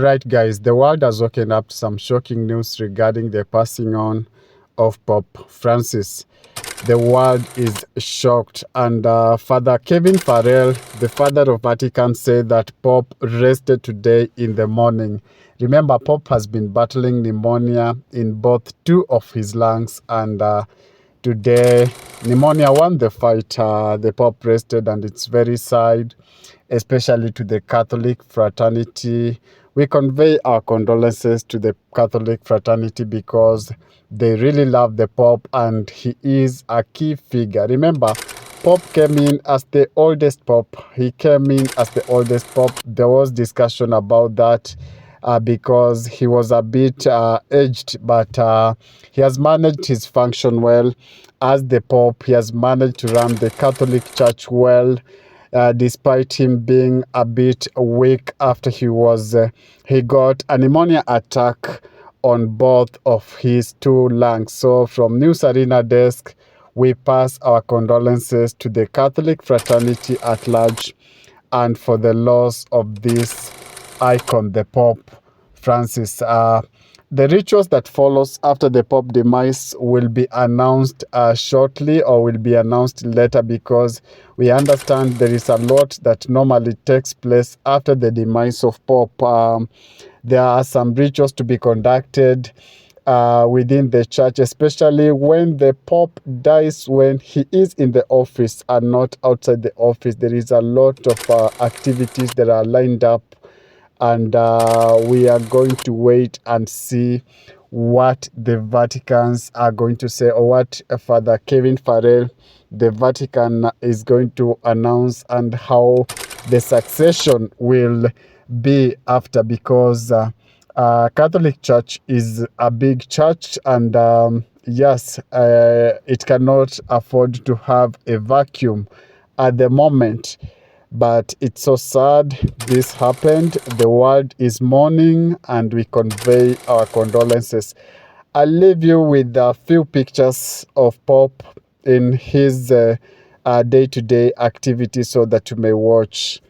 Alright guys, the world has woken up to some shocking news regarding the passing on of Pope Francis. The world is shocked, and Father Kevin Farrell, the father of Vatican, said that Pope rested today in the morning. Remember, Pope has been battling pneumonia in both two of his lungs, and today pneumonia won the fight. The Pope rested, and it's very sad, especially to the Catholic fraternity. We convey our condolences to the Catholic fraternity because they really love the Pope and he is a key figure. Remember, Pope came in as the oldest Pope. He came in as the oldest Pope. There was discussion about that because he was a bit aged, but he has managed his function well as the Pope. He has managed to run the Catholic Church well. Despite him being a bit weak after he got a pneumonia attack on both of his two lungs. So from News Arena desk, we pass our condolences to the Catholic fraternity at large and for the loss of this icon, the Pope Francis. The rituals that follows after the Pope demise will be announced shortly, or will be announced later, because we understand there is a lot that normally takes place after the demise of Pope. There are some rituals to be conducted within the church, especially when the Pope dies, when he is in the office and not outside the office. There is a lot of activities that are lined up, and we are going to wait and see what the Vaticans are going to say, or what Father Kevin Farrell, the Vatican, is going to announce, and how the succession will be after, because Catholic Church is a big church, and yes, it cannot afford to have a vacuum at the moment. But it's so sad this happened. The world is mourning, and we convey our condolences. I'll leave you with a few pictures of Pope in his day-to-day activities so that you may watch.